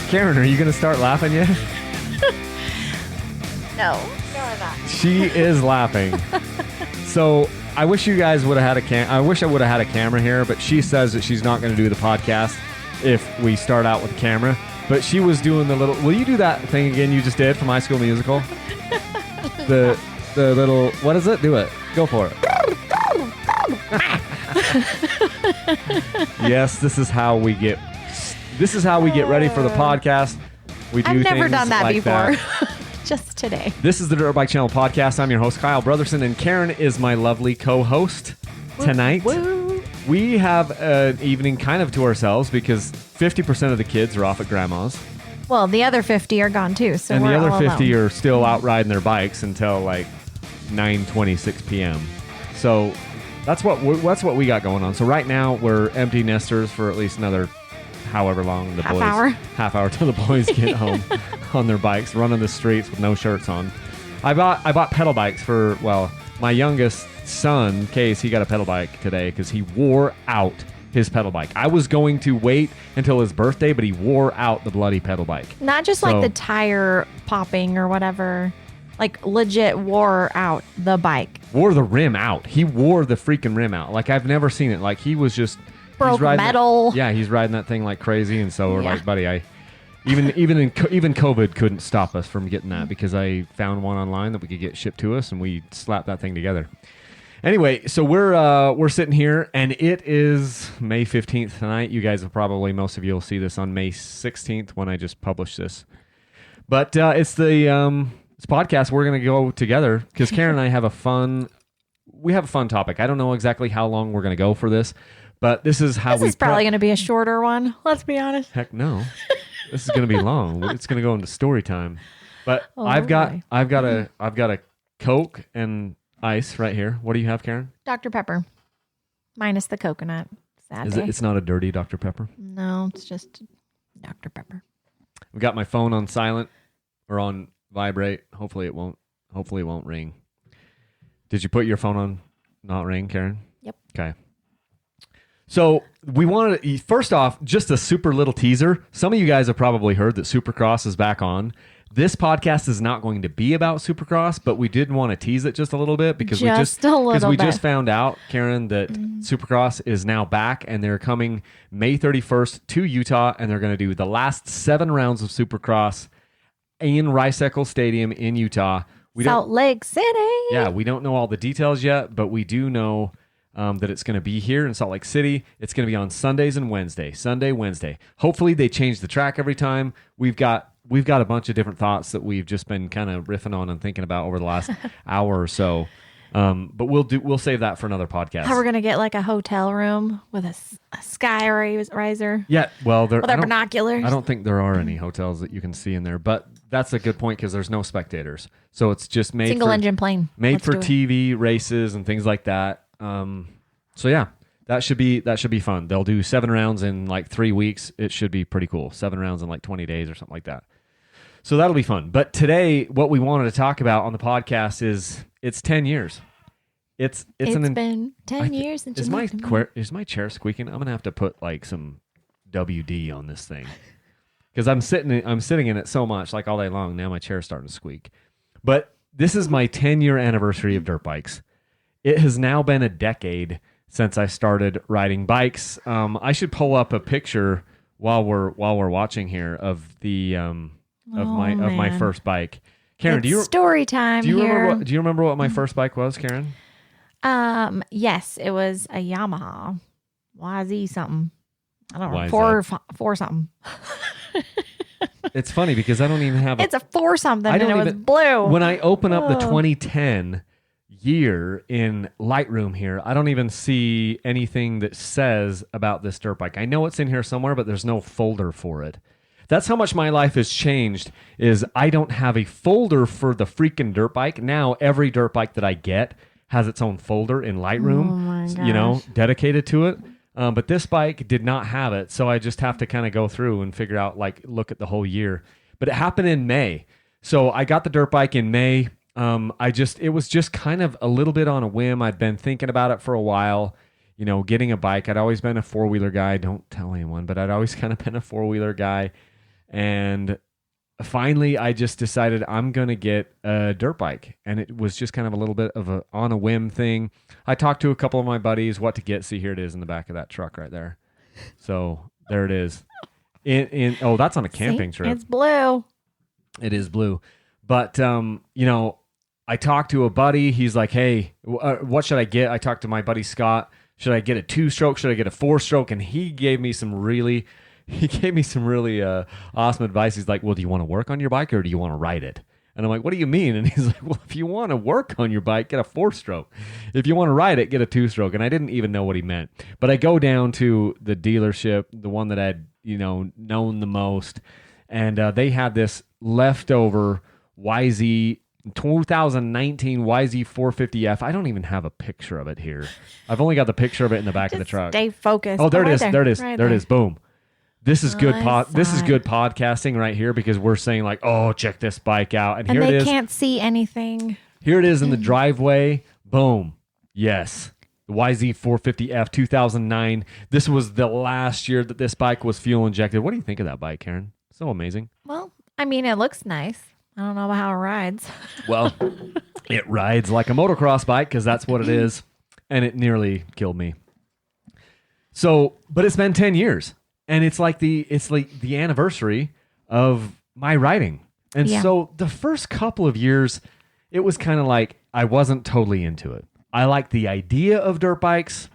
Karen, are you going to start laughing yet? No, I'm not. She is laughing. So I wish you guys would have had I wish I would have had a camera here, but she says that she's not going to do the podcast if we start out with a camera. But she was doing the little... Will you do that thing again you just did from High School Musical? The little... What is it? Do it. Go for it. Yes, this is how we get ready for the podcast. We do I've never done that like before. That. Just today. This is the Dirt Bike Channel podcast. I'm your host, Kyle Brothersen, and Karen is my lovely co-host tonight. Woo. We have an evening kind of to ourselves because 50% of the kids are off at grandma's. Well, the other 50 are gone too, so and we're the other all 50 alone. are still out riding their bikes until like 9:26 p.m. So that's what we got going on. So right now we're empty nesters for at least another however long the half hour till the boys get home on their bikes, running the streets with no shirts on. I bought pedal bikes for my youngest son, Case. He got a pedal bike today because he wore out his pedal bike. I was going to wait until his birthday, but he wore out the bloody pedal bike. Not just like the tire popping or whatever. Like legit wore out the bike. Wore the rim out. He wore the freaking rim out. Like I've never seen it. Like he was just broke metal. He's riding that thing like crazy, and so we're like, buddy, even COVID couldn't stop us from getting that because I found one online that we could get shipped to us, and we slapped that thing together. Anyway, so we're sitting here, and it is May 15th tonight. You guys most of you will see this on May 16th when I just published this. But it's the this podcast. We're gonna go together because Karen and I have a fun topic. I don't know exactly how long we're gonna go for this, but this is how This is probably gonna be a shorter one. Let's be honest. Heck no, this is gonna be long. It's gonna go into story time. But I've got a Coke and ice right here. What do you have, Karen? Dr. Pepper. Minus the coconut. Sad day. It's not a dirty Dr. Pepper? No, it's just Dr. Pepper. I've got my phone on silent or on vibrate. Hopefully it won't ring. Did you put your phone on not ring, Karen? Yep. Okay. So we wanted to, first off, just a super little teaser. Some of you guys have probably heard that Supercross is back on. This podcast is not going to be about Supercross, but we did want to tease it just a little bit because we just found out, Karen, that Supercross is now back, and they're coming May 31st to Utah, and they're going to do the last 7 rounds of Supercross in Rice-Eccles Stadium in Utah. Salt Lake City. Yeah, we don't know all the details yet, but we do know that it's going to be here in Salt Lake City. It's going to be on Sundays and Wednesday. Sunday, Wednesday. Hopefully they change the track every time. We've got a bunch of different thoughts that we've just been kind of riffing on and thinking about over the last hour or so. But we'll save that for another podcast. How we're gonna get like a hotel room with a sky riser. Yeah, well, with our binoculars. I don't think there are any hotels that you can see in there, but that's a good point because there's no spectators, so it's just made single engine plane, made for TV races and things like that. So yeah. That should be fun. They'll do 7 rounds in like 3 weeks. It should be pretty cool. 7 rounds in like 20 days or something like that. So that'll be fun. But today, what we wanted to talk about on the podcast is it's 10 years. It's been 10 years since is my chair squeaking? I'm gonna have to put like some WD on this thing because I'm sitting in it so much like all day long. Now my chair's starting to squeak. But this is my 10-year anniversary of dirt bikes. It has now been a decade since I started riding bikes. I should pull up a picture while we're watching here of the my first bike. Karen, story time do you here. do you remember what my first bike was, Karen? Yes, it was a Yamaha YZ something. I don't know, four something. It's funny because I don't even have it's a 4 something and it was blue. When I open up the 2010 year in Lightroom here, I don't even see anything that says about this dirt bike. I know it's in here somewhere, but there's no folder for it. That's how much my life has changed, is I don't have a folder for the freaking dirt bike. Now every dirt bike that I get has its own folder in Lightroom, dedicated to it. But this bike did not have it, so I just have to kind of go through and figure out, look at the whole year. But it happened in May. So I got the dirt bike in May. It was just kind of a little bit on a whim. I'd been thinking about it for a while, getting a bike. I'd always been a 4-wheeler guy. Don't tell anyone, but I'd always kind of been a 4-wheeler guy. And finally, I just decided I'm going to get a dirt bike. And it was just kind of a little bit of a on a whim thing. I talked to a couple of my buddies what to get. See, here it is in the back of that truck right there. So there it is. Oh, that's on a camping trip. It's blue. It is blue. But, I talked to a buddy. He's like, hey, what should I get? I talked to my buddy Scott. Should I get a 2-stroke? Should I get a 4-stroke? And he gave me some really awesome advice. He's like, well, do you want to work on your bike or do you want to ride it? And I'm like, what do you mean? And he's like, well, if you want to work on your bike, get a 4-stroke. If you want to ride it, get a 2-stroke. And I didn't even know what he meant. But I go down to the dealership, the one that I'd, known the most. And they had this leftover YZ 2019 YZ450F. I don't even have a picture of it here. I've only got the picture of it in the back of the truck. Stay focused. Oh, there it is. There it is. Right there it is. Boom. This is good. This is it. good podcasting right here because we're saying like, oh, check this bike out, and here it is. They can't see anything. Here it is in the driveway. Boom. Yes. The YZ450F 2009. This was the last year that this bike was fuel injected. What do you think of that bike, Karen? So amazing. Well, I mean, it looks nice. I don't know about how it rides. Well, it rides like a motocross bike because that's what it is, and it nearly killed me. So, but it's been 10 years, and it's like the anniversary of my riding. And so the first couple of years, it was kind of like I wasn't totally into it. I liked the idea of dirt bikes,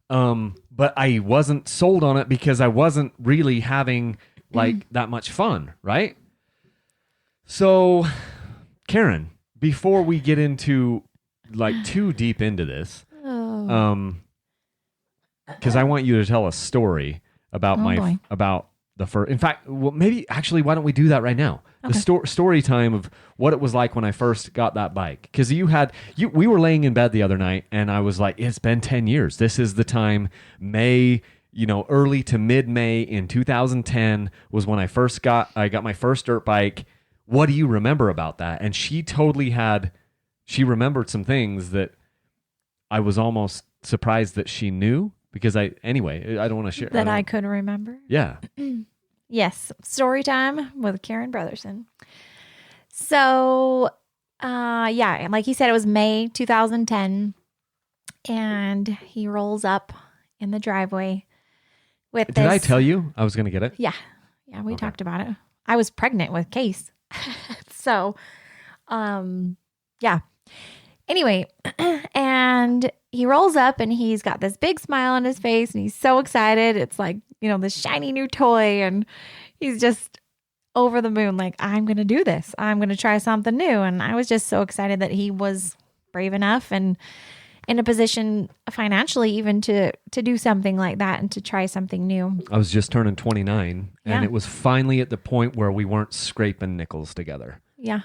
but I wasn't sold on it because I wasn't really having like that much fun, right? So, Karen, before we get into like too deep into this, because I want you to tell a story about about the first. In fact, well, maybe actually, why don't we do that right now? Okay. The story time of what it was like when I first got that bike. Because we were laying in bed the other night, and I was like, it's been 10 years. This is the time, May. Early to mid-May in 2010 was when I got my first dirt bike. What do you remember about that? And she remembered some things that I was almost surprised that she knew because I don't want to share. That I could remember? Yeah. Yes. Story time with Karen Brothersen. So, like he said, it was May 2010 and he rolls up in the driveway with this. Did I tell you I was going to get it? Yeah. Yeah. We talked about it. I was pregnant with Case. So, anyway, and he rolls up and he's got this big smile on his face and he's so excited. It's like, this shiny new toy and he's just over the moon. Like, I'm going to do this. I'm going to try something new. And I was just so excited that he was brave enough and in a position financially even to do something like that and to try something new. I was just turning 29 and it was finally at the point where we weren't scraping nickels together. Yeah,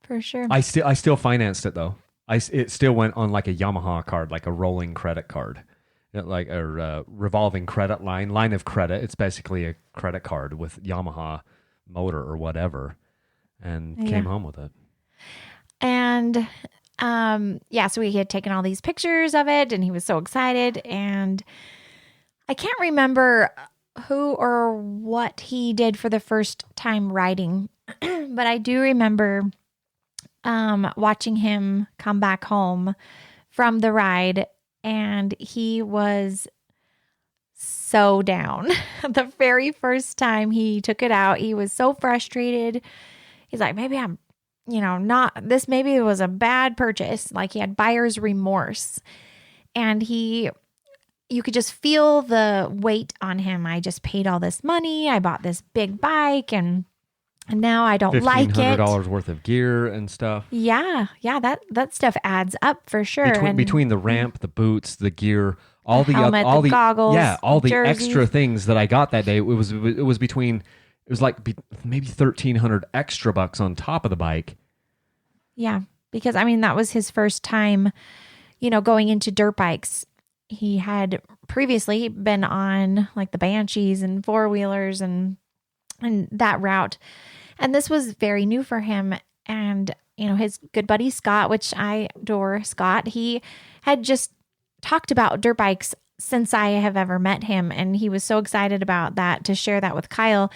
for sure. I still financed it though. It still went on like a Yamaha card, like a rolling credit card, like a revolving credit line of credit. It's basically a credit card with Yamaha motor or whatever, and came home with it. And so he had taken all these pictures of it and he was so excited, and I can't remember who or what he did for the first time riding, but I do remember watching him come back home from the ride, and he was so down. The very first time he took it out, he was so frustrated. He's like, maybe I'm, maybe it was a bad purchase. Like he had buyer's remorse, and you could just feel the weight on him. I just paid all this money. I bought this big bike and now I don't like it. $1,500 worth of gear and stuff. Yeah. That stuff adds up for sure. Between the ramp, the boots, the gear, all the helmet, all the goggles, all the extra things that I got that day. It was like maybe $1,300 extra bucks on top of the bike. Yeah, because that was his first time, going into dirt bikes. He had previously been on like the Banshees and four-wheelers and that route. And this was very new for him. And, his good buddy Scott, which I adore Scott, he had just talked about dirt bikes since I have ever met him. And he was so excited about that to share that with Kyle.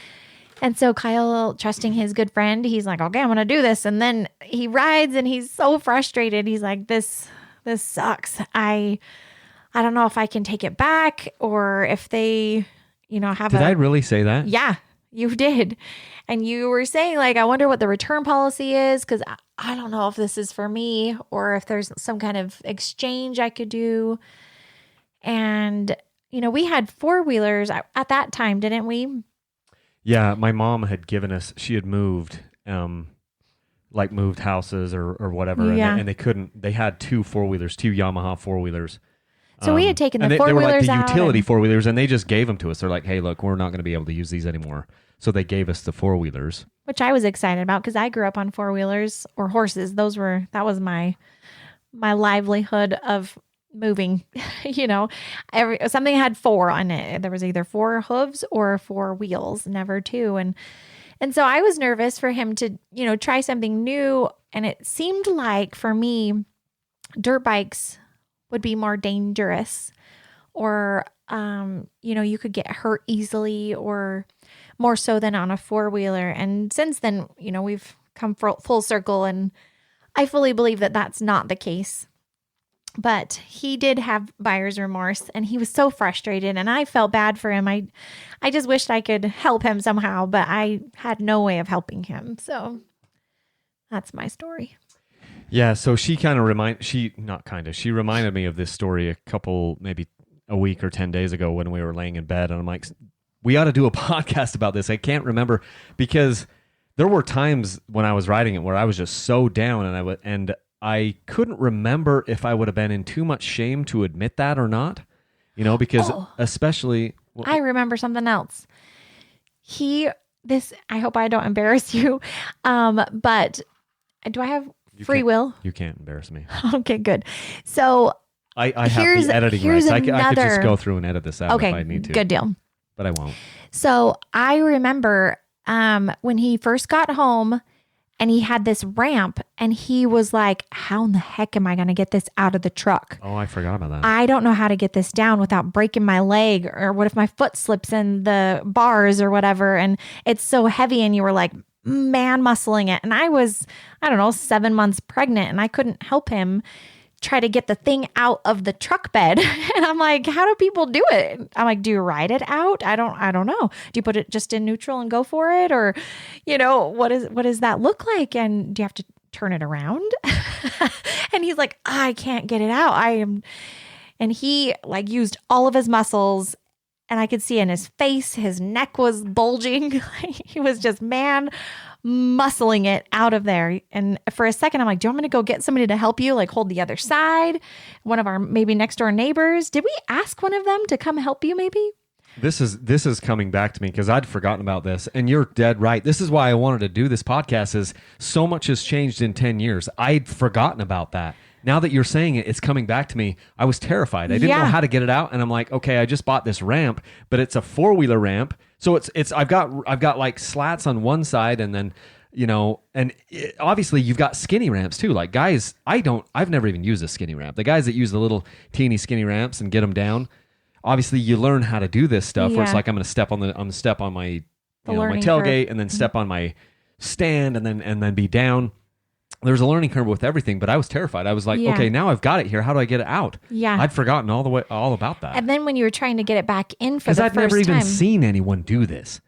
And so Kyle, trusting his good friend, he's like, okay, I'm going to do this. And then he rides and he's so frustrated. He's like, this sucks. I don't know if I can take it back or if they, have Did I really say that? Yeah, you did. And you were saying like, I wonder what the return policy is. Cause I don't know if this is for me or if there's some kind of exchange I could do. And, we had 4-wheelers at that time, didn't we? Yeah, my mom had given us, she had moved, moved houses or whatever. Yeah. And they couldn't, they had 2 4-wheelers, 2 Yamaha 4-wheelers. So we had taken the 4-wheelers they were like the out utility 4-wheelers, and they just gave them to us. They're like, hey, look, we're not going to be able to use these anymore. So they gave us the 4-wheelers. Which I was excited about because I grew up on 4-wheelers or horses. That was my livelihood of moving. Something had 4 on it. There was either 4 hooves or 4 wheels, never 2. And so I was nervous for him to, try something new. And it seemed like for me, dirt bikes would be more dangerous or, you could get hurt easily or more so than on a 4-wheeler. And since then, we've come full circle and I fully believe that that's not the case. But he did have buyer's remorse and he was so frustrated and I felt bad for him. I just wished I could help him somehow, but I had no way of helping him. So that's my story. Yeah, so she reminded me of this story maybe a week or 10 days ago when we were laying in bed. And I'm like, we ought to do a podcast about this. I can't remember because there were times when I was writing it where I was just so down and I couldn't remember if I would have been in too much shame to admit that or not, because especially... I remember something else. I hope I don't embarrass you, but do I have free will? You can't embarrass me. Okay, good. So I have the editing rights. I could just go through and edit this out if I need to. Good deal. But I won't. So I remember when he first got home and he had this ramp and he was like, how in the heck am I going to get this out of the truck? Oh, I forgot about that. I don't know how to get this down without breaking my leg, or what if my foot slips in the bars or whatever. And it's so heavy and you were like man muscling it. And I was, 7 months pregnant and I couldn't help him try to get the thing out of the truck bed. And I'm like, how do people do it? I'm like, do you ride it out? I don't know. Do you put it just in neutral and go for it? Or, what does that look like? And do you have to turn it around? And he's like, I can't get it out. And he used all of his muscles and I could see in his face, his neck was bulging. He was just muscling it out of there. And for a second, I'm like, do you want me to go get somebody to help you? Hold the other side. One of our maybe next door neighbors. Did we ask one of them to come help you maybe? This is coming back to me because I'd forgotten about this. And you're dead right. This is why I wanted to do this podcast is so much has changed in 10 years. I'd forgotten about that. Now that you're saying it, it's coming back to me. I was terrified. I didn't know how to get it out. And I'm like, okay, I just bought this ramp, but it's a 4-wheeler ramp. So I've got slats on one side and then, obviously you've got skinny ramps too. Like guys, I've never even used a skinny ramp. The guys that use the little teeny skinny ramps and get them down, obviously you learn how to do this stuff where it's like, I'm going to step on my, my tailgate curve. And then step on my stand and then be down. There's a learning curve with everything, but I was terrified. I was like, okay, now I've got it here. How do I get it out? Yeah. I'd forgotten all about that. And then when you were trying to get it back in for the first time. Because I'd never even seen anyone do this.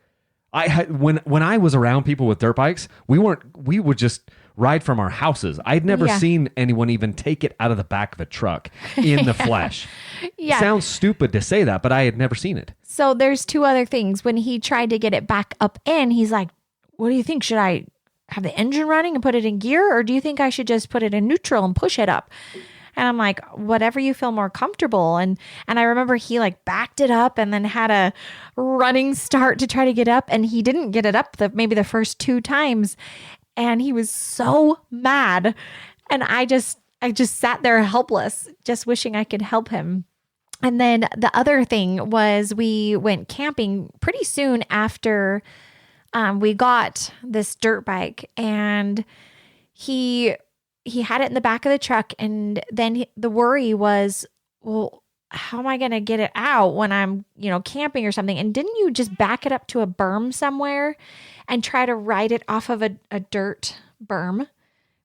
When I was around people with dirt bikes, we would just ride from our houses. I'd never seen anyone even take it out of the back of a truck in the flesh. Yeah. Sounds stupid to say that, but I had never seen it. So there's 2 other things. When he tried to get it back up in, he's like, what do you think? Should I have the engine running and put it in gear? Or do you think I should just put it in neutral and push it up? And I'm like, whatever you feel more comfortable. And I remember he backed it up and then had a running start to try to get up. And he didn't get it up maybe the first 2 times. And he was so mad. And I just sat there helpless, just wishing I could help him. And then the other thing was we went camping pretty soon after we got this dirt bike, and he had it in the back of the truck. And then the worry was, well, how am I going to get it out when I'm, camping or something? And didn't you just back it up to a berm somewhere and try to ride it off of a dirt berm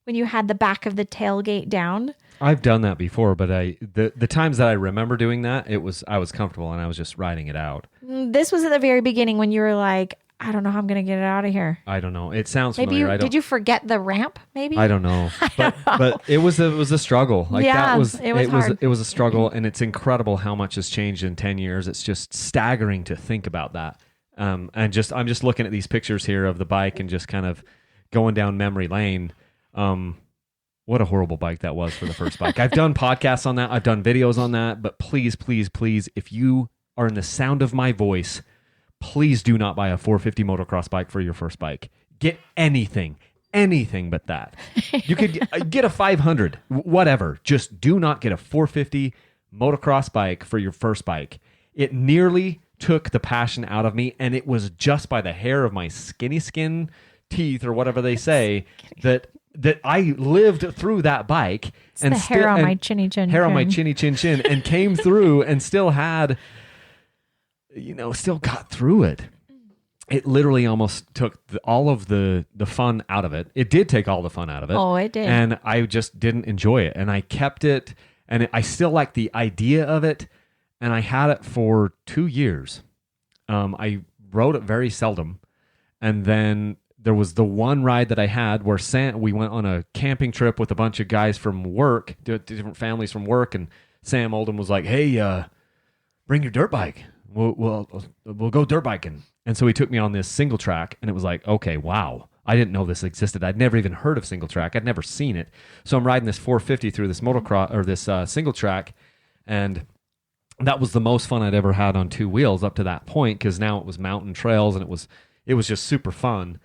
when you had the back of the tailgate down? I've done that before, but the times that I remember doing that, I was comfortable and I was just riding it out. This was at the very beginning when you were like, I don't know how I'm going to get it out of here. I don't know. It sounds Maybe familiar. did you forget the ramp? Maybe I don't know. But it was a struggle. Like yeah, that was it was hard. it was a struggle, and it's incredible how much has changed in 10 years. It's just staggering to think about that. And I'm just looking at these pictures here of the bike and just kind of going down memory lane. What a horrible bike that was for the first bike. I've done podcasts on that. I've done videos on that. But please, please, please, if you are in the sound of my voice, please do not buy a 450 motocross bike for your first bike. Get anything but that. You could get a 500, whatever. Just do not get a 450 motocross bike for your first bike. It nearly took the passion out of me, and it was just by the hair of my skinny skin teeth, or whatever they say, that I lived through that bike. It's and the hair on my chinny chin. Hair on my chinny chin chin, and came through and still had, still got through it. It literally almost took all of the fun out of it. It did take all the fun out of it. Oh, it did. And I just didn't enjoy it. And I kept it, and I still like the idea of it. And I had it for 2 years. I rode it very seldom. And then there was the one ride that I had where we went on a camping trip with a bunch of guys from work, different families from work. And Sam Oldham was like, hey, bring your dirt bike. We'll go dirt biking. And so he took me on this single track, and it was like, okay, wow. I didn't know this existed. I'd never even heard of single track. I'd never seen it. So I'm riding this 450 through this motocross, or this single track, and that was the most fun I'd ever had on two wheels up to that point, because now it was mountain trails, and it was just super fun.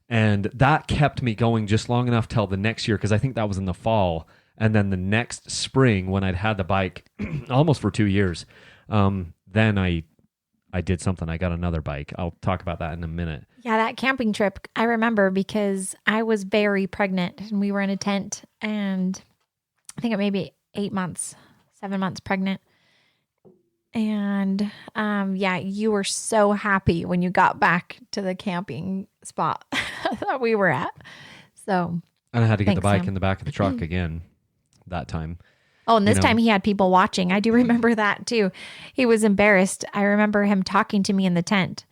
And that kept me going just long enough till the next year, because I think that was in the fall. And then the next spring, when I'd had the bike almost for 2 years, then I did something. I got another bike. I'll talk about that in a minute. Yeah, that camping trip, I remember because I was very pregnant, and we were in a tent, and I think it may be 7 months pregnant. And yeah, you were so happy when you got back to the camping spot that we were at. So, and I had to get the bike Sam. in the back of the truck again that time. Oh, and this time he had people watching. I do remember that too. He was embarrassed. I remember him talking to me in the tent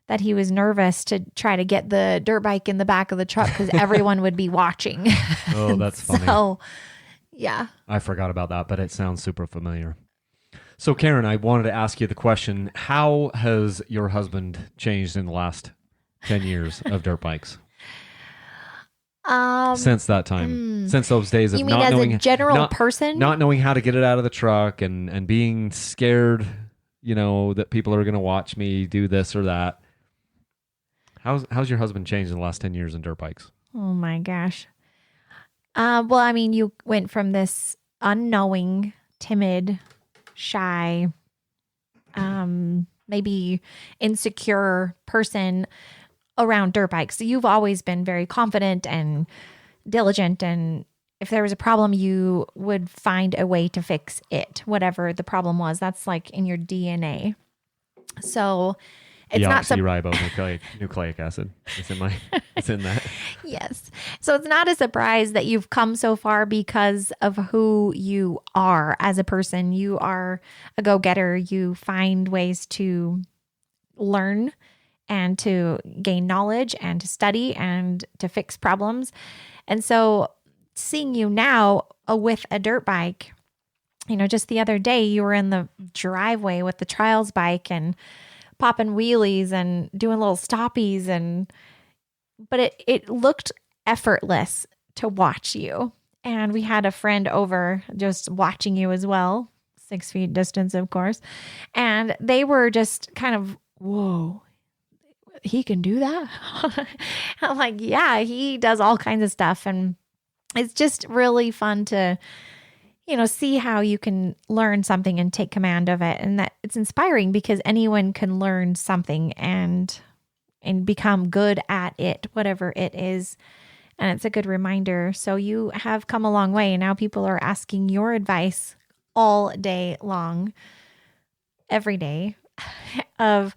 that he was nervous to try to get the dirt bike in the back of the truck because everyone would be watching. Oh, that's funny. So, yeah. I forgot about that, but it sounds super familiar. So, Karen, I wanted to ask you the question, how has your husband changed in the last 10 years of dirt bikes? Since that time, since those days of you mean not as knowing a general person, not knowing how to get it out of the truck, and being scared, that people are going to watch me do this or that. How's your husband changed in the last 10 years in dirt bikes? Oh my gosh. Well, I mean, you went from this unknowing, timid, shy, maybe insecure person around dirt bikes. So you've always been very confident and diligent, and if there was a problem, you would find a way to fix it, whatever the problem was. That's like in your DNA. So it's not nucleic acid. It's in that. Yes. So it's not a surprise that you've come so far because of who you are as a person. You are a go-getter. You find ways to learn and to gain knowledge and to study and to fix problems. And so seeing you now with a dirt bike, just the other day you were in the driveway with the trials bike and popping wheelies and doing little stoppies, but it looked effortless to watch you. And we had a friend over just watching you as well, 6 feet distance, of course. And they were just kind of, whoa, he can do that? I'm like, yeah, he does all kinds of stuff. And it's just really fun to, see how you can learn something and take command of it. And that it's inspiring because anyone can learn something and become good at it, whatever it is. And it's a good reminder. So you have come a long way. And now people are asking your advice all day long, every day of,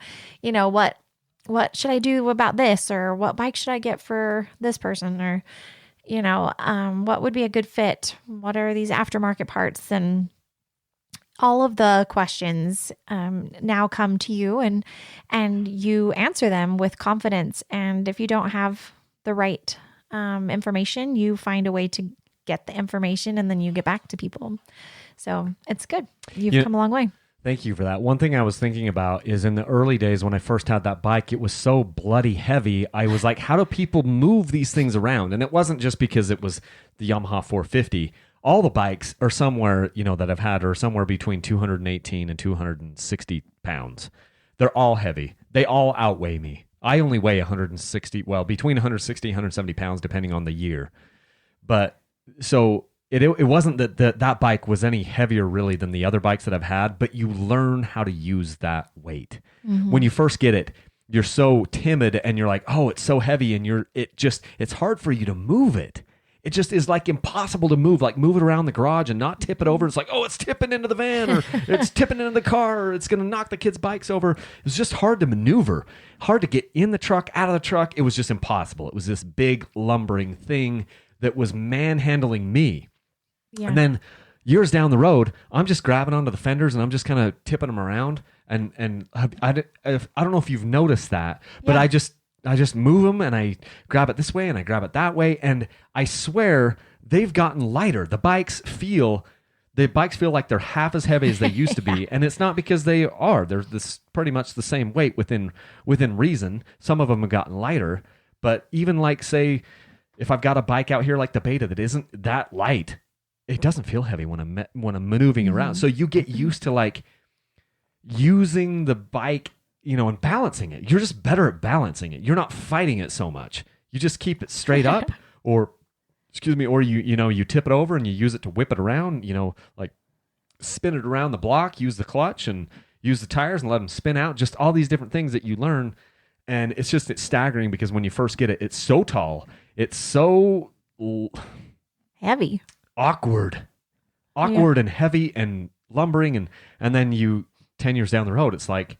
what should I do about this, or what bike should I get for this person, or, what would be a good fit? What are these aftermarket parts? And all of the questions now come to you, and you answer them with confidence. And if you don't have the right information, you find a way to get the information, and then you get back to people. So it's good. You've come a long way. Thank you for that. One thing I was thinking about is in the early days when I first had that bike, it was so bloody heavy. I was like, how do people move these things around? And it wasn't just because it was the Yamaha 450. All the bikes are somewhere, that I've had are somewhere between 218 and 260 pounds. They're all heavy. They all outweigh me. I only weigh 160, between 160 and 170 pounds, depending on the year. But so it wasn't that bike was any heavier really than the other bikes that I've had, but you learn how to use that weight. Mm-hmm. When you first get it, you're so timid and you're like, oh, it's so heavy, and it's hard for you to move it. It just is like impossible to move it around the garage and not tip it over. It's like, oh, it's tipping into the van, or it's tipping into the car, or it's going to knock the kids' bikes over. It was just hard to maneuver, hard to get in the truck, out of the truck. It was just impossible. It was this big lumbering thing that was manhandling me. Yeah. And then years down the road, I'm just grabbing onto the fenders and I'm just kind of tipping them around. And I don't know if you've noticed that, but I just move them and I grab it this way and I grab it that way. And I swear they've gotten lighter. The bikes feel like they're half as heavy as they used to be. And it's not because they're this pretty much the same weight within reason. Some of them have gotten lighter, but even like, say, if I've got a bike out here like the Beta that isn't that light, it doesn't feel heavy when I'm maneuvering around. So you get used to like using the bike, and balancing it. You're just better at balancing it. You're not fighting it so much. You just keep it straight up, or you tip it over and you use it to whip it around, like spin it around the block, use the clutch and use the tires and let them spin out. Just all these different things that you learn. And it's staggering because when you first get it, it's so tall. It's so heavy. Awkward and heavy and lumbering. And then 10 years down the road, it's like,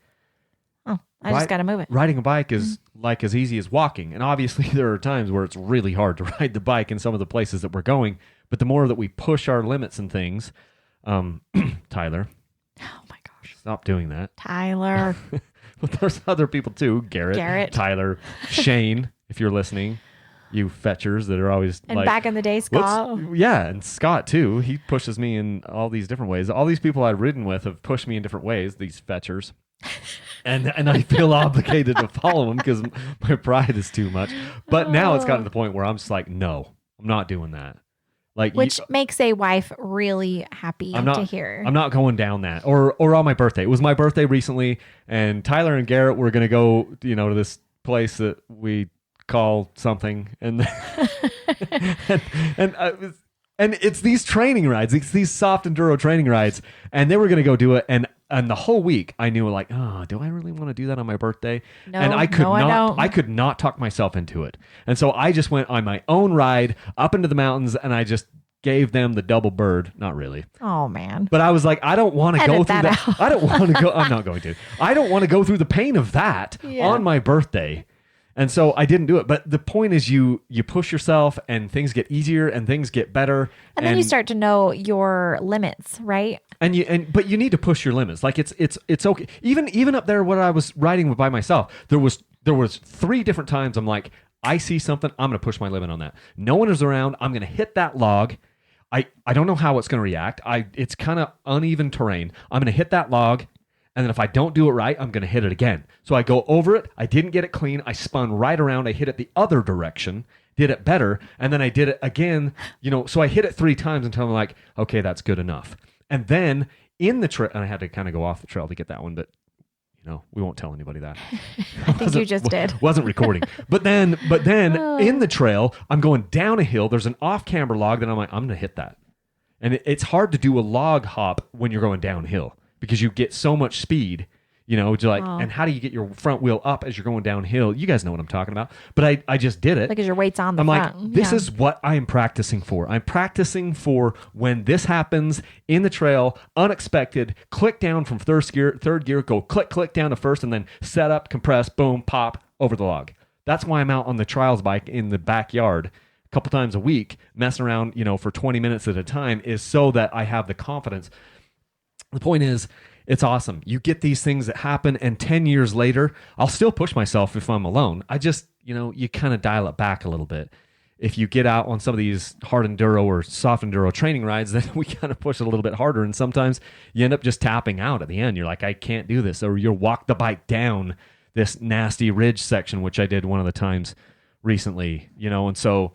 oh, I just got to move it. Riding a bike is like as easy as walking. And obviously there are times where it's really hard to ride the bike in some of the places that we're going. But the more that we push our limits and things, Tyler. Oh my gosh. Stop doing that. Tyler. But there's other people too. Garrett. Tyler. Shane, if you're listening. You fetchers that are always and back in the day, Scott. And Scott too. He pushes me in all these different ways. All these people I've ridden with have pushed me in different ways, these fetchers. And I feel obligated to follow them because my pride is too much. But now it's gotten to the point where I'm just like, no, I'm not doing that. Which makes a wife really happy to hear. I'm not going down that. Or on my birthday. It was my birthday recently, and Tyler and Garrett were going to go, to this place that we call something, and and it's these training rides, it's these soft enduro training rides, and they were going to go do it, and the whole week I knew, like, oh, do I really want to do that on my birthday? No, and I could not talk myself into it, and so I just went on my own ride up into the mountains, and I just gave them the double bird. Not really. Oh man. But I was like, I don't want to go through that. I don't want to go. I'm not going to. I don't want to go through the pain of that on my birthday. And so I didn't do it. But the point is you push yourself and things get easier and things get better. And then you start to know your limits, right? But you need to push your limits. Like it's okay. Even up there when I was riding by myself, there was 3 different times I'm like, I see something, I'm going to push my limit on that. No one is around. I'm going to hit that log. I don't know how it's going to react. It's kind of uneven terrain. I'm going to hit that log. And then if I don't do it right, I'm going to hit it again. So I go over it. I didn't get it clean. I spun right around. I hit it the other direction, did it better. And then I did it again, so I hit it 3 times until I'm like, okay, that's good enough. And then in the trail, and I had to kind of go off the trail to get that one, but we won't tell anybody that. I think you just did. Wasn't recording. But then in the trail, I'm going down a hill. There's an off-camber log that I'm like, I'm going to hit that. And it's hard to do a log hop when you're going downhill, because you get so much speed. You know, just like, Oh. and how do you get your front wheel up as you're going downhill? You guys know what I'm talking about. But I just did it. Because your weight's on the I'm front. like, this is what I am practicing for. I'm practicing for when this happens in the trail, unexpected, click down from third gear, go click down to first, and then set up, compress, boom, pop, over the log. That's why I'm out on the trials bike in the backyard a couple times a week, messing around, you know, for 20 minutes at a time, is so that I have the confidence. The point is, it's awesome. You get these things that happen, and 10 years later, I'll still push myself if I'm alone. I just, you know, you kind of dial it back a little bit. If you get out on some of these hard enduro or soft enduro training rides, then we kind of push it a little bit harder. And sometimes you end up just tapping out at the end. You're like, I can't do this. Or you'll walk the bike down this nasty ridge section, which I did one of the times recently, you know? And so,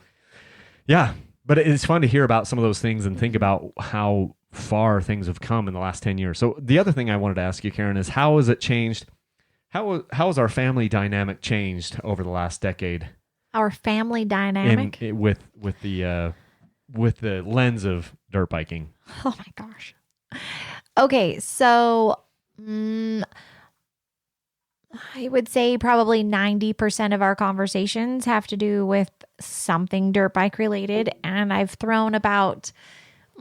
yeah, but it's fun to hear about some of those things and think about how far things have come in the last 10 years. So the other thing I wanted to ask you, Karen, is how has it changed? How has our family dynamic changed over the last decade? Our family dynamic? With the lens of dirt biking. Oh my gosh. Okay, so I would say probably 90% of our conversations have to do with something dirt bike related. And I've thrown about,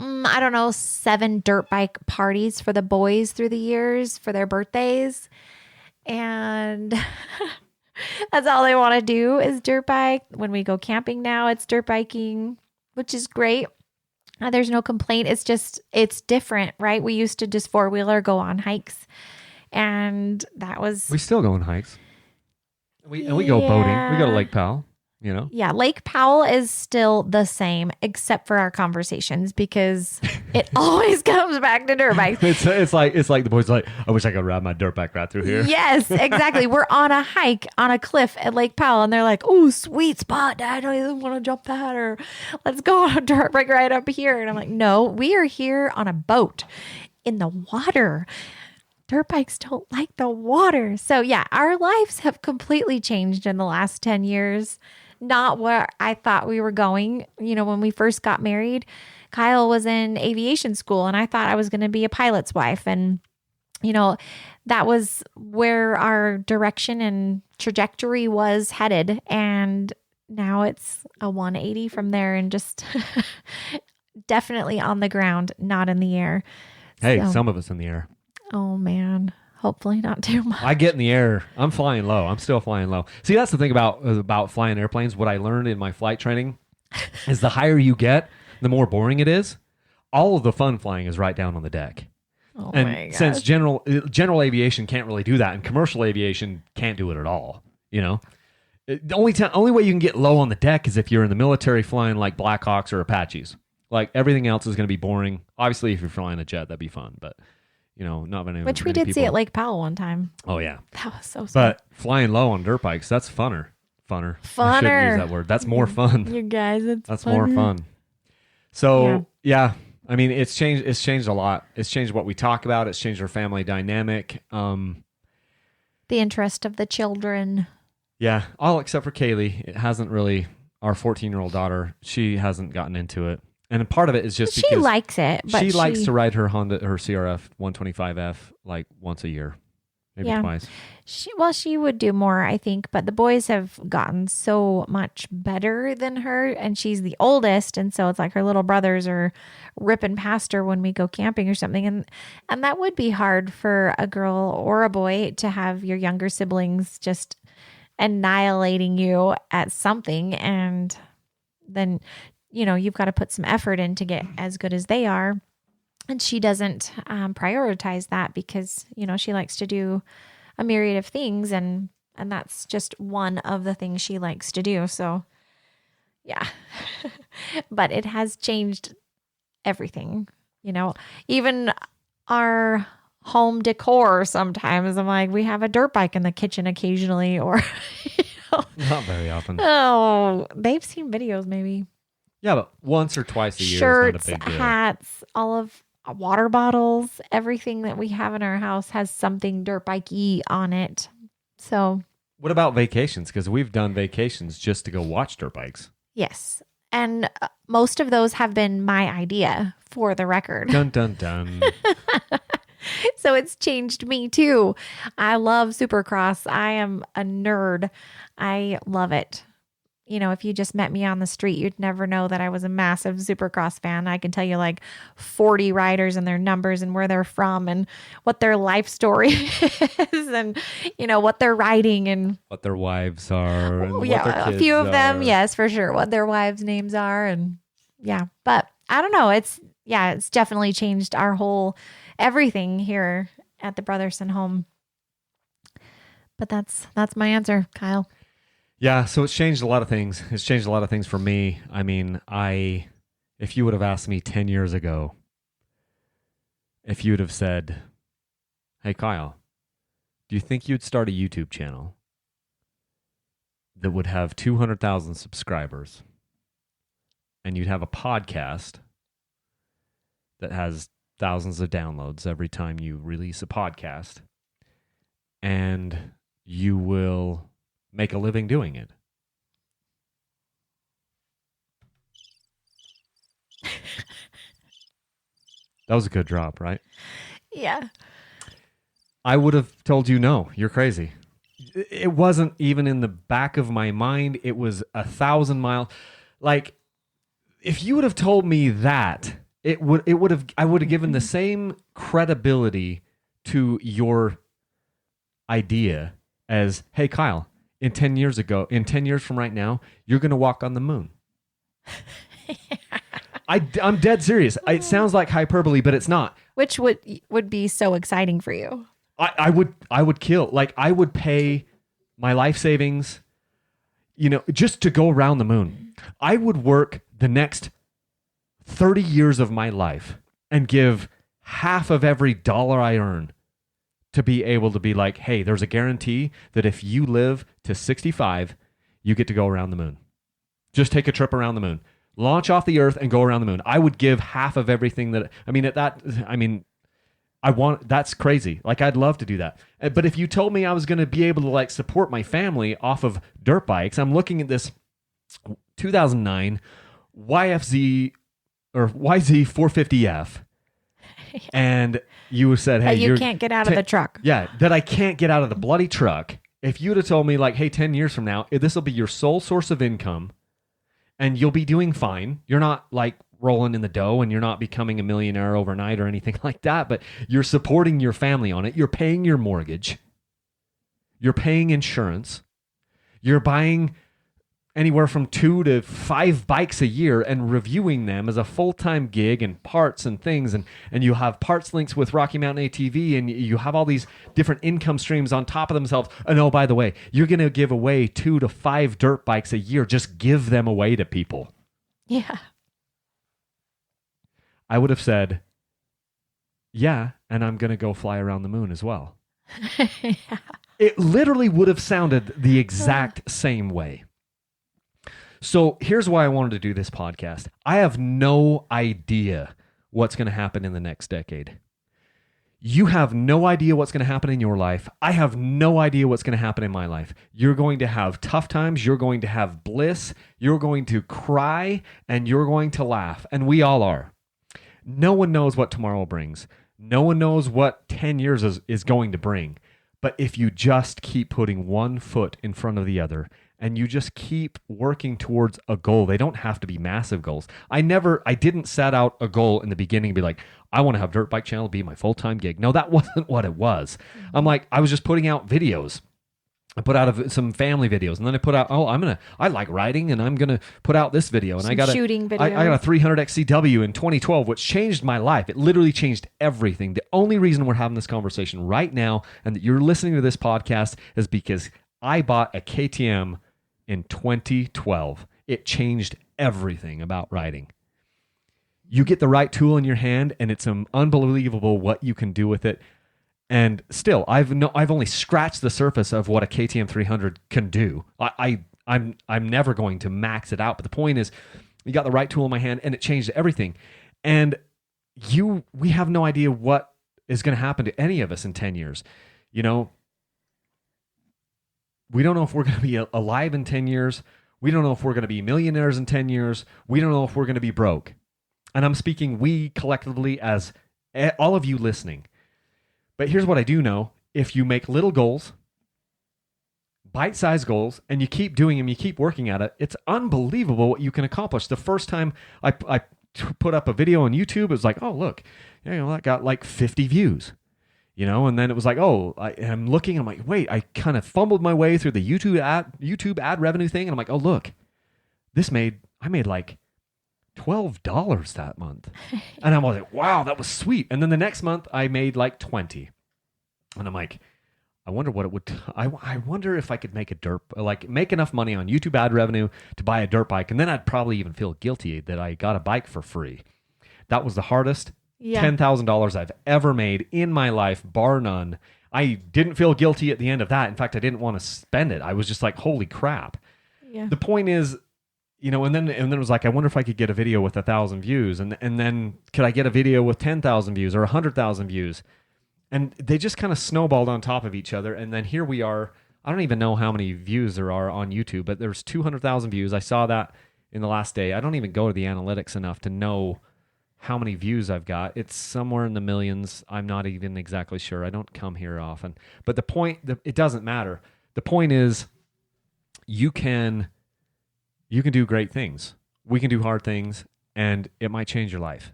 7 dirt bike parties for the boys through the years for their birthdays. And that's all they want to do is dirt bike. When we go camping now, it's dirt biking, which is great. There's no complaint. It's different, right? We used to just 4-wheeler go on hikes. And that was... We still go on hikes. We go boating. We go to Lake Powell, you know? Yeah, Lake Powell is still the same, except for our conversations, because it always comes back to dirt bikes. It's like the boys are like, I wish I could ride my dirt bike right through here. Yes, exactly. We're on a hike on a cliff at Lake Powell, and they're like, oh, sweet spot, Dad. I don't even want to jump that, or let's go on a dirt bike right up here. And I'm like, no, we are here on a boat in the water. Dirt bikes don't like the water. So yeah, our lives have completely changed in the last 10 years. Not where I thought we were going. You know, when we first got married, Kyle was in aviation school and I thought I was going to be a pilot's wife. And, you know, that was where our direction and trajectory was headed. And now it's a 180 from there and just definitely on the ground, not in the air. Hey, some of us in the air. Oh, man. Hopefully not too much. I get in the air. I'm flying low. I'm still flying low. See, that's the thing about flying airplanes. What I learned in my flight training is the higher you get, the more boring it is. All of the fun flying is right down on the deck. Oh, and my gosh. since general aviation can't really do that, and commercial aviation can't do it at all, you know, the only way you can get low on the deck is if you're in the military flying like Blackhawks or Apaches. Like everything else is going to be boring. Obviously, if you're flying a jet, that'd be fun, but. You know, not many. Which we did see at Lake Powell one time. Oh yeah, that was so. But flying low on dirt bikes, that's funner. I shouldn't use that word. That's more fun. You guys, that's more fun. So yeah, I mean, it's changed. It's changed a lot. It's changed what we talk about. It's changed our family dynamic. The interest of the children. Yeah, all except for Kaylee. It hasn't really. Our 14-year-old daughter, she hasn't gotten into it. And part of it is just because she likes it. But she likes to ride her CRF 125F like once a year, maybe twice. She would do more, I think. But the boys have gotten so much better than her, and she's the oldest, and so it's like her little brothers are ripping past her when we go camping or something, and that would be hard for a girl or a boy to have your younger siblings just annihilating you at something, and then. You know, you've got to put some effort in to get as good as they are. And she doesn't prioritize that because, you know, she likes to do a myriad of things. And that's just one of the things she likes to do. So, yeah. But it has changed everything, you know, even our home decor. Sometimes I'm like, we have a dirt bike in the kitchen occasionally or, you know. Not very often. Oh, they've seen videos maybe. Yeah, but once or twice a year Shirts, is not a big deal. hats, all of water bottles, everything that we have in our house has something dirt bike-y on it. So, what about vacations? Because we've done vacations just to go watch dirt bikes. Yes. And most of those have been my idea, for the record. Dun, dun, dun. So it's changed me too. I love Supercross. I am a nerd. I love it. If you just met me on the street, you'd never know that I was a massive Supercross fan. I can tell you like 40 riders and their numbers and where they're from and what their life story is and, what they're riding and what their wives are. And yeah, what their kids a few of them. are. Yes, for sure. What their wives' names are. And yeah, but I don't know. It's definitely changed our whole everything here at the Brothersen home. But that's my answer, Kyle. Yeah, so it's changed a lot of things. It's changed a lot of things for me. I mean, if you would have asked me 10 years ago, if you would have said, hey, Kyle, do you think you'd start a YouTube channel that would have 200,000 subscribers and you'd have a podcast that has thousands of downloads every time you release a podcast and you will make a living doing it? That was a good drop, right? Yeah. I would have told you, no, you're crazy. It wasn't even in the back of my mind. It was 1,000 miles. Like, if you would have told me that, I would have given the same credibility to your idea as, hey, Kyle, in 10 years from right now, you're going to walk on the moon. I'm dead serious. It sounds like hyperbole, but it's not. Which would be so exciting for you. I would kill. Like, I would pay my life savings, just to go around the moon. I would work the next 30 years of my life and give half of every dollar I earn to be able to be like, hey, there's a guarantee that if you live to 65, you get to go around the moon. Just take a trip around the moon. Launch off the earth and go around the moon. I would give half of everything that's crazy. Like, I'd love to do that. But if you told me I was going to be able to like support my family off of dirt bikes, I'm looking at this 2009 YFZ or YZ450F. And you said, hey, you can't get out of the truck. Yeah, that I can't get out of the bloody truck. If you would have told me like, hey, 10 years from now, this will be your sole source of income and you'll be doing fine. You're not like rolling in the dough and you're not becoming a millionaire overnight or anything like that, but you're supporting your family on it. You're paying your mortgage. You're paying insurance. You're buying anywhere from 2 to 5 bikes a year and reviewing them as a full-time gig and parts and things. And you have parts links with Rocky Mountain ATV and you have all these different income streams on top of themselves. And oh, by the way, you're going to give away 2 to 5 dirt bikes a year. Just give them away to people. Yeah. I would have said, yeah, and I'm going to go fly around the moon as well. Yeah. It literally would have sounded the exact same way. So here's why I wanted to do this podcast. I have no idea what's going to happen in the next decade. You have no idea what's going to happen in your life. I have no idea what's going to happen in my life. You're going to have tough times. You're going to have bliss. You're going to cry and you're going to laugh. And we all are. No one knows what tomorrow brings. No one knows what 10 years is going to bring. But if you just keep putting one foot in front of the other and you just keep working towards a goal, they don't have to be massive goals. I didn't set out a goal in the beginning and be like, I want to have Dirt Bike Channel be my full-time gig. No, that wasn't what it was. I was just putting out videos. I put out some family videos, and then I put out, I like riding, and I'm gonna put out this video, and I got shooting video. I got a 300 XCW in 2012, which changed my life. It literally changed everything. The only reason we're having this conversation right now, and that you're listening to this podcast, is because I bought a KTM in 2012. It changed everything about riding. You get the right tool in your hand, and it's unbelievable what you can do with it. And still, I've only scratched the surface of what a KTM 300 can do. I'm never going to max it out. But the point is, you got the right tool in my hand, and it changed everything. And we have no idea what is going to happen to any of us in 10 years. We don't know if we're going to be alive in 10 years. We don't know if we're going to be millionaires in 10 years. We don't know if we're going to be broke. And I'm speaking we collectively as all of you listening. But here's what I do know. If you make little goals, bite-sized goals, and you keep doing them, you keep working at it, it's unbelievable what you can accomplish. The first time I put up a video on YouTube, it was like, oh, look, that got like 50 views. And then it was like, oh, I'm looking, I'm like, wait, I kind of fumbled my way through the YouTube ad revenue thing, and I'm like, oh, look, I made like $12 that month. And I'm like, wow, that was sweet. And then the next month I made like 20. And I'm like, I wonder what it would, I wonder if I could make make enough money on YouTube ad revenue to buy a dirt bike. And then I'd probably even feel guilty that I got a bike for free. That was the hardest $10,000 I've ever made in my life, bar none. I didn't feel guilty at the end of that. In fact, I didn't want to spend it. I was just like, holy crap. Yeah. The point is, and then it was like, I wonder if I could get a video with 1,000 views, and then could I get a video with 10,000 views or 100,000 views? And they just kind of snowballed on top of each other. And then here we are. I don't even know how many views there are on YouTube, but there's 200,000 views. I saw that in the last day. I don't even go to the analytics enough to know how many views I've got. It's somewhere in the millions. I'm not even exactly sure. I don't come here often. But the point, it doesn't matter. The point is, you can do great things. We can do hard things, and it might change your life.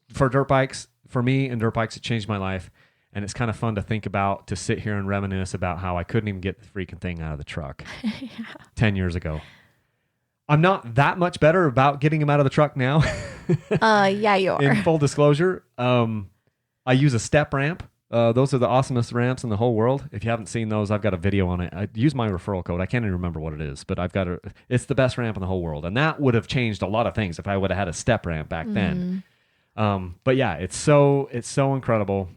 For dirt bikes, for me and dirt bikes, it changed my life. And it's kind of fun to think about, to sit here and reminisce about how I couldn't even get the freaking thing out of the truck 10 years ago. I'm not that much better about getting them out of the truck now. Yeah, you are. In full disclosure, I use a step ramp. Those are the awesomest ramps in the whole world. If you haven't seen those, I've got a video on it. I use my referral code. I can't even remember what it is, but it's the best ramp in the whole world. And that would have changed a lot of things if I would have had a step ramp back then. But yeah, it's so incredible.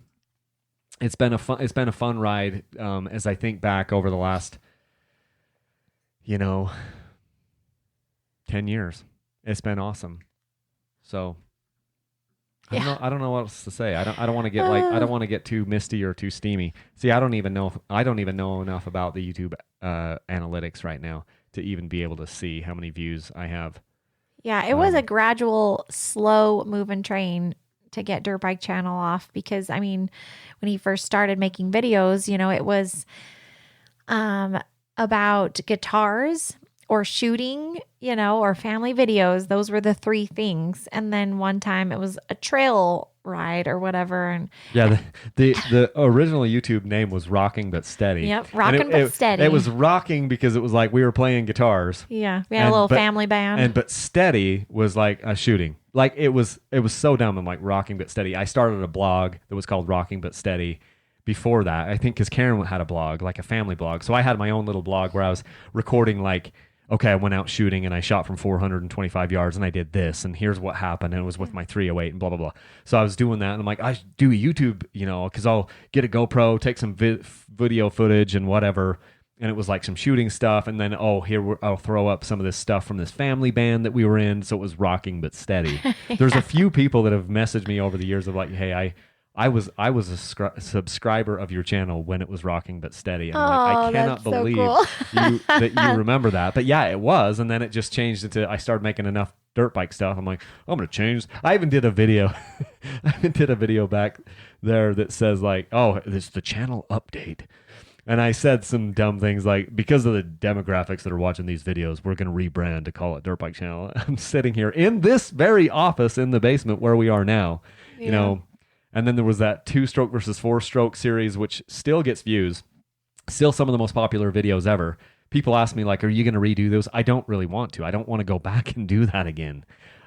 It's been a fun ride. As I think back over the last, 10 years, it's been awesome. So I don't know what else to say. I don't want to get I don't want to get too misty or too steamy. See, I don't even know enough about the YouTube analytics right now to even be able to see how many views I have. Yeah, it was a gradual, slow moving train to get Dirt Bike Channel off, because when he first started making videos, it was about guitars or shooting, or family videos. Those were the three things. And then one time it was a trail ride or whatever. And yeah, the original YouTube name was Rocking But Steady. Yep, Rocking But Steady. It was rocking because it was like we were playing guitars. Yeah, we had a little family band. But steady was like a shooting. Like it was so dumb. I'm like, Rocking But Steady. I started a blog that was called Rocking But Steady before that. I think because Karen had a blog, like a family blog. So I had my own little blog where I was recording okay, I went out shooting and I shot from 425 yards and I did this and here's what happened, and it was with my 308 and blah, blah, blah. So I was doing that and I'm like, I should do a YouTube, because I'll get a GoPro, take some video footage and whatever. And it was like some shooting stuff. And then, I'll throw up some of this stuff from this family band that we were in. So it was Rocking But Steady. There's a few people that have messaged me over the years of like, hey, I was a subscriber of your channel when it was Rocking But Steady. And I cannot believe that you remember that. But yeah, it was. And then it just changed into, I started making enough dirt bike stuff. I'm like, I'm going to change. I even did a video. Back there that says like, oh, it's the channel update. And I said some dumb things like, because of the demographics that are watching these videos, we're going to rebrand to call it Dirt Bike Channel. I'm sitting here in this very office in the basement where we are now, And then there was that 2-stroke versus 4-stroke series, which still gets views. Still some of the most popular videos ever. People ask me, like, are you going to redo those? I don't really want to. I don't want to go back and do that again.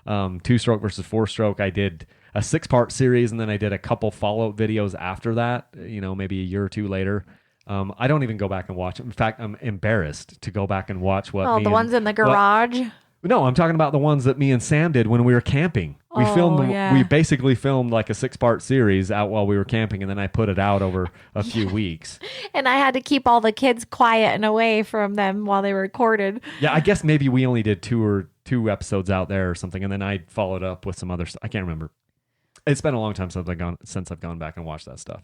2-stroke versus 4-stroke, I did a 6-part series, and then I did a couple follow-up videos after that, maybe a year or two later. I don't even go back and watch it. In fact, I'm embarrassed to go back and watch what the ones in the garage? No, I'm talking about the ones that me and Sam did when we were camping. We basically filmed like a 6-part series out while we were camping, and then I put it out over a few weeks. And I had to keep all the kids quiet and away from them while they were recorded. Yeah, I guess maybe we only did two episodes out there or something, and then I followed up with some other stuff. I can't remember. It's been a long time since I've gone back and watched that stuff.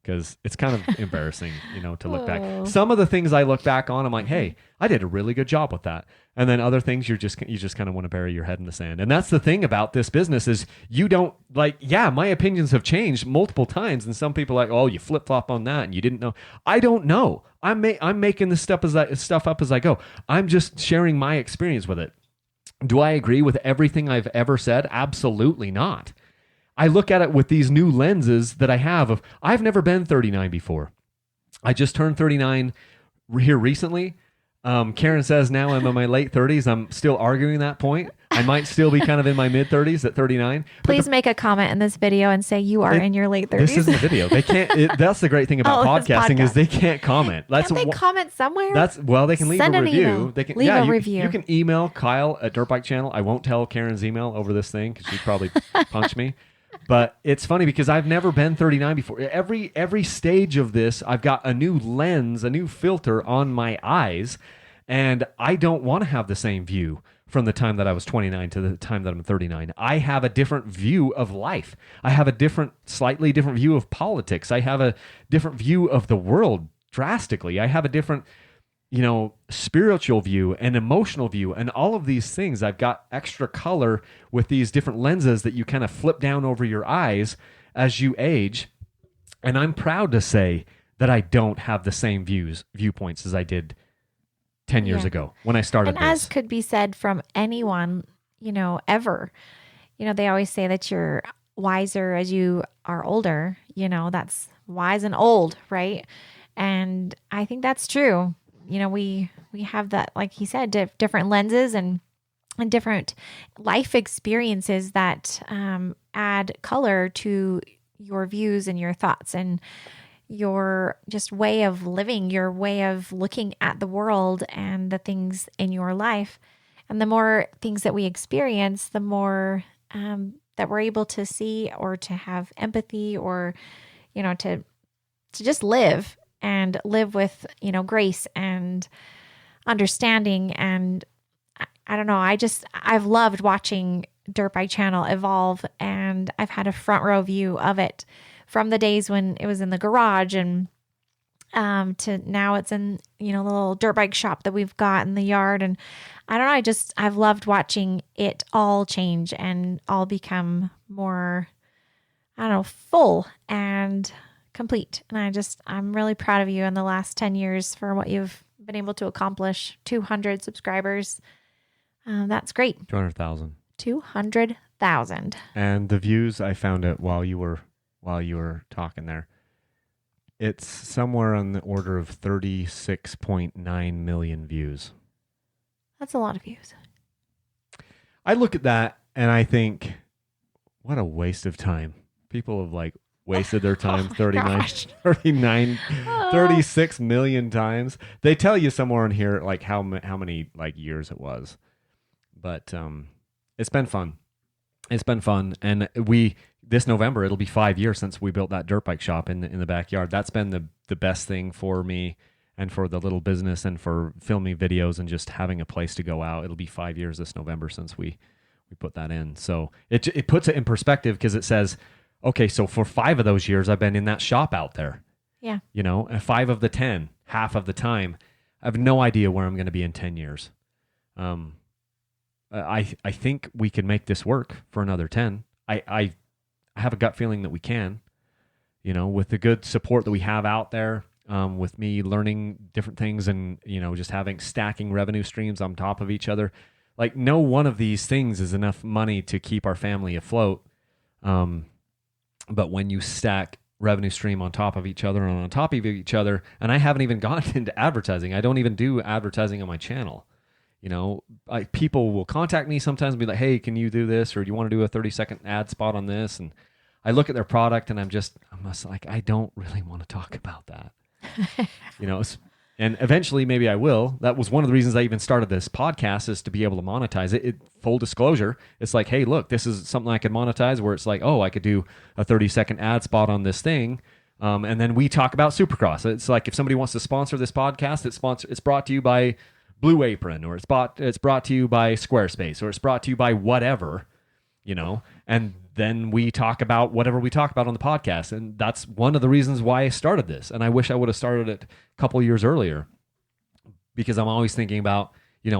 because it's kind of embarrassing, to look Oh. back. Some of the things I look back on, I'm like, hey, I did a really good job with that. And then other things you just kind of want to bury your head in the sand. And that's the thing about this business is you don't my opinions have changed multiple times. And some people are like, oh, you flip flop on that and you didn't know. I don't know. I'm making this stuff up as I go. I'm just sharing my experience with it. Do I agree with everything I've ever said? Absolutely not. I look at it with these new lenses that I have I've never been 39 before. I just turned 39 here recently. Karen says now I'm in my late 30s. I'm still arguing that point. I might still be kind of in my mid 30s at 39. Please make a comment in this video and say you are in your late 30s. This isn't a video. They can't. That's the great thing about podcasting is they can't comment. Can't they comment somewhere? They can leave a review. Email. They can leave a review. You can email Kyle at Dirt Bike Channel. I won't tell Karen's email over this thing because she'd probably punch me. But it's funny because I've never been 39 before. Every stage of this, I've got a new lens, a new filter on my eyes, and I don't want to have the same view from the time that I was 29 to the time that I'm 39. I have a different view of life. I have a slightly different view of politics. I have a different view of the world drastically. I have a different, spiritual view and emotional view and all of these things. I've got extra color with these different lenses that you kind of flip down over your eyes as you age. And I'm proud to say that I don't have the same viewpoints as I did 10 years ago when I started and as could be said from anyone, ever. They always say that you're wiser as you are older. That's wise and old, right? And I think that's true. We have that, like he said, different lenses and different life experiences that add color to your views and your thoughts and your just way of living, your way of looking at the world and the things in your life. And the more things that we experience, the more that we're able to see or to have empathy or, to just live and live with, grace and understanding. And I don't know, I've loved watching Dirt Bike Channel evolve, and I've had a front row view of it from the days when it was in the garage and to now it's in, the little dirt bike shop that we've got in the yard. And I don't know, I've loved watching it all change and all become more, full and complete. And I'm really proud of you in the last 10 years for what you've been able to accomplish. 200 subscribers. That's great. 200,000. 200,000. And the views, I found it while you were talking there. It's somewhere on the order of 36.9 million views. That's a lot of views. I look at that and I think, what a waste of time. People have wasted their time 36 million times. They tell you somewhere in here how many years it was. But it's been fun. It's been fun. And this November, it'll be 5 years since we built that dirt bike shop in the backyard. That's been the best thing for me and for the little business and for filming videos and just having a place to go out. It'll be 5 years this November since we put that in. So it puts it in perspective because it says, okay, so for 5 of those years, I've been in that shop out there. Yeah. And 5 of the 10, half of the time, I have no idea where I'm going to be in 10 years. I think we can make this work for another 10. I have a gut feeling that we can, with the good support that we have out there, with me learning different things and, just stacking revenue streams on top of each other. No one of these things is enough money to keep our family afloat. But when you stack revenue stream on top of each other and on top of each other, and I haven't even gotten into advertising. I don't even do advertising on my channel. People will contact me sometimes and be like, hey, can you do this? Or do you want to do a 30-second ad spot on this? And I look at their product and I'm like, I don't really want to talk about that. And eventually maybe I will. That was one of the reasons I even started this podcast, is to be able to monetize it. Full disclosure, it's like, hey, look, this is something I could monetize, where it's like, oh, I could do a 30-second ad spot on this thing. And then we talk about Supercross. It's like if somebody wants to sponsor this podcast, it's brought to you by Blue Apron, or it's brought to you by Squarespace, or it's brought to you by whatever. and then we talk about whatever we talk about on the podcast. And that's one of the reasons why I started this. And I wish I would have started it a couple years earlier, because I'm always thinking about,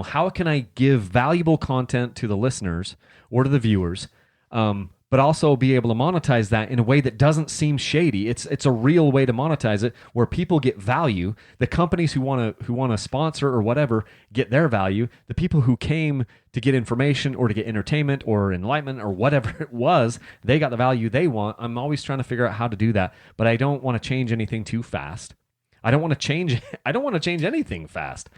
how can I give valuable content to the listeners or to the viewers, but also be able to monetize that in a way that doesn't seem shady. It's a real way to monetize it, where people get value. The companies who want to sponsor or whatever get their value. The people who came to get information or to get entertainment or enlightenment or whatever it was, they got the value they want. I'm always trying to figure out how to do that, but I don't want to change anything too fast. I don't want to change anything fast.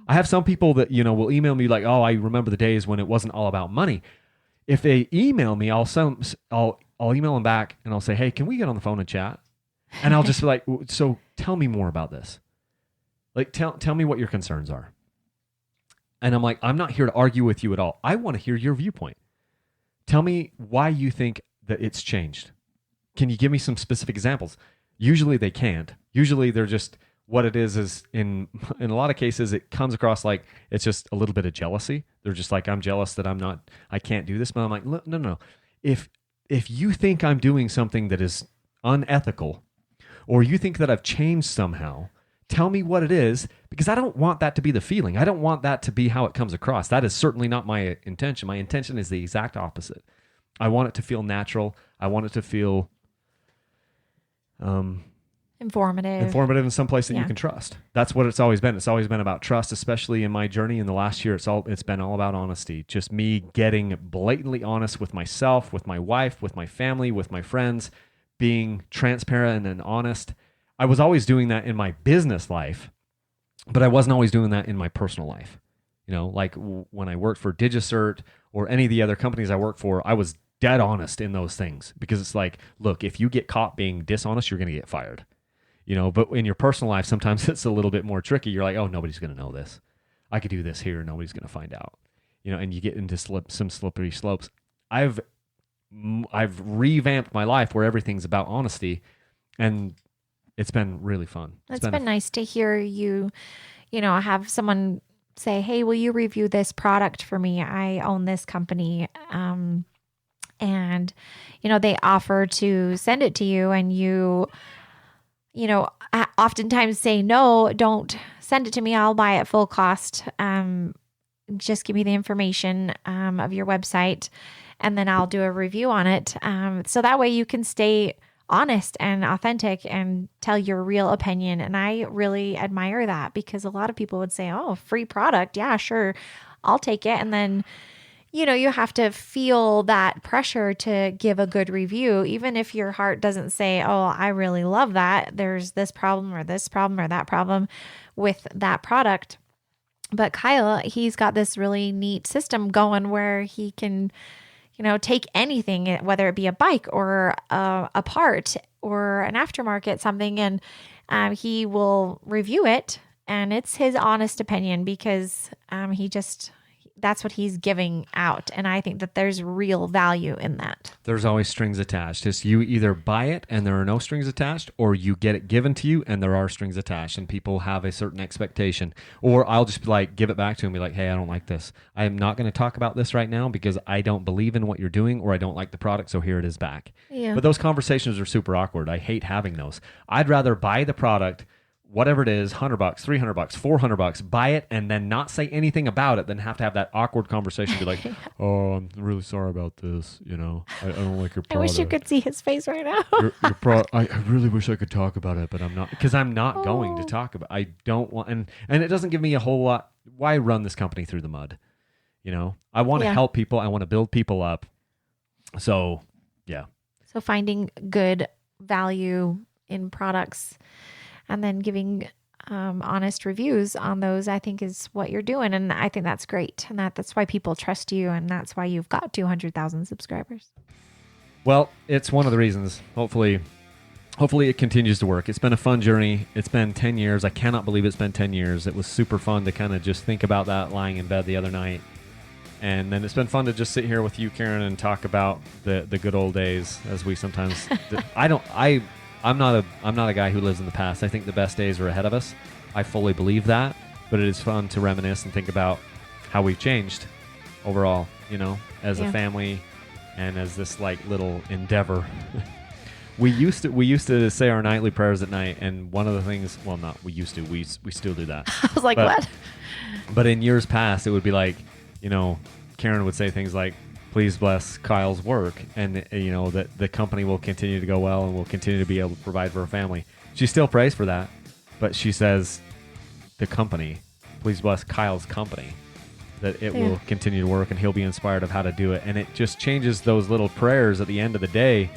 I have some people that, will email me like, "Oh, I remember the days when it wasn't all about money." If they email me, I'll email them back and I'll say, "Hey, can we get on the phone and chat?" And I'll just be like, "So tell me more about this. Like, tell me what your concerns are." And I'm like, "I'm not here to argue with you at all. I want to hear your viewpoint. Tell me why you think that it's changed. Can you give me some specific examples?" Usually they can't. Usually they're just, what it is in a lot of cases, it comes across like it's just a little bit of jealousy. They're just like, "I'm jealous that I can't do this." But I'm like, no. If you think I'm doing something that is unethical, or you think that I've changed somehow, tell me what it is, because I don't want that to be the feeling. I don't want that to be how it comes across. That is certainly not my intention. My intention is the exact opposite. I want it to feel natural. I want it to feel informative in some place that you can trust. That's what it's always been. It's always been about trust, especially in my journey in the last year. It's been all about honesty. Just me getting blatantly honest with myself, with my wife, with my family, with my friends, being transparent and honest. I was always doing that in my business life, but I wasn't always doing that in my personal life. Like when I worked for DigiCert or any of the other companies I worked for, I was dead honest in those things, because it's like, look, if you get caught being dishonest, you're going to get fired. But in your personal life, sometimes it's a little bit more tricky. You're like, "Oh, nobody's going to know this. I could do this here. Nobody's going to find out." And you get into some slippery slopes. I've revamped my life where everything's about honesty, and it's been really fun. It's been nice to hear you, have someone say, "Hey, will you review this product for me? I own this company." And, they offer to send it to you, and you oftentimes say, "No, don't send it to me. I'll buy it full cost. Just give me the information of your website, and then I'll do a review on it." So that way you can stay honest and authentic and tell your real opinion. And I really admire that, because a lot of people would say, "Oh, free product. Yeah, sure. I'll take it." And then you have to feel that pressure to give a good review, even if your heart doesn't say, "Oh, I really love that. There's this problem or that problem with that product." But Kyle, he's got this really neat system going where he can, take anything, whether it be a bike or a part or an aftermarket something, and he will review it. And it's his honest opinion, because that's what he's giving out. And I think that there's real value in that. There's always strings attached. It's you either buy it and there are no strings attached, or you get it given to you and there are strings attached, and people have a certain expectation. Or I'll just give it back to him and be like, "Hey, I don't like this. I am not going to talk about this right now because I don't believe in what you're doing, or I don't like the product. So here it is back." Yeah. But those conversations are super awkward. I hate having those. I'd rather buy the product, whatever it is, $100, $300, $400, buy it and then not say anything about it, than have to have that awkward conversation. Be like, "Oh, I'm really sorry about this. I don't like your product. I wish you could see his face right now. your I really wish I could talk about it, but I'm not, because I'm not going to talk about it. I don't want, and it doesn't give me a whole lot. Why run this company through the mud? I want to help people. I want to build people up. So, yeah. So finding good value in products, and then giving honest reviews on those, I think, is what you're doing. And I think that's great. And that's why people trust you. And that's why you've got 200,000 subscribers. Well, it's one of the reasons. Hopefully it continues to work. It's been a fun journey. It's been 10 years. I cannot believe it's been 10 years. It was super fun to kind of just think about that lying in bed the other night. And then it's been fun to just sit here with you, Karen, and talk about the good old days, as we sometimes I'm not a guy who lives in the past. I think the best days are ahead of us. I fully believe that, but it is fun to reminisce and think about how we've changed overall, as a family, and as this like little endeavor. We used to say our nightly prayers at night, and one of the things, well, not we used to, we still do that. I was like, what? But in years past, it would be like, Karen would say things like, please bless Kyle's work, and that the company will continue to go well and will continue to be able to provide for her family. She still prays for that, but she says, the company, please bless Kyle's company, that it will continue to work and he'll be inspired of how to do it. And it just changes those little prayers at the end of the day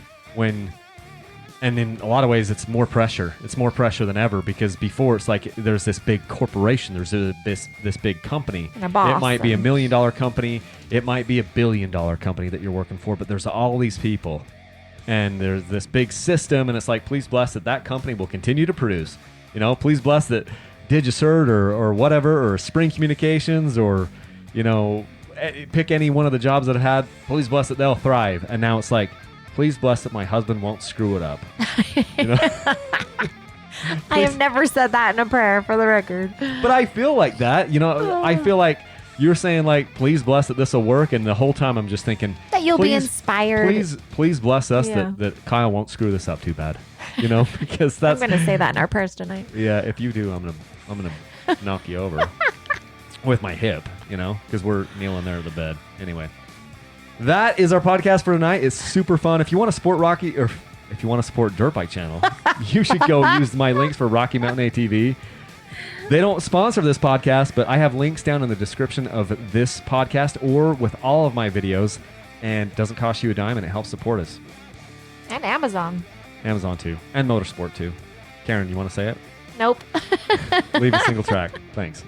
and in a lot of ways, it's more pressure. It's more pressure than ever, because before it's like there's this big corporation, there's this big company. And a boss. It might be $1 million company. It might be $1 billion company that you're working for, but there's all these people. And there's this big system, and it's like, please bless that company will continue to produce. Please bless that DigiCert or whatever, or Spring Communications, or, pick any one of the jobs that I've had. Please bless that they'll thrive. And now it's like, please bless that my husband won't screw it up. I have never said that in a prayer, for the record. But I feel like that. I feel like you're saying, like, please bless that this will work. And the whole time I'm just thinking, that you'll be inspired. Please bless us that Kyle won't screw this up too bad. Because that's... I'm going to say that in our prayers tonight. Yeah, if you do, I'm gonna knock you over with my hip, because we're kneeling there at the bed. Anyway. That is our podcast for tonight. It's super fun. If you want to support Rocky, or if you want to support Dirt Bike Channel, you should go use my links for Rocky Mountain ATV. They don't sponsor this podcast, but I have links down in the description of this podcast or with all of my videos, and it doesn't cost you a dime, and it helps support us. And Amazon. Amazon too, and Motorsport too. Karen, you want to say it? Nope. Leave a single track. Thanks.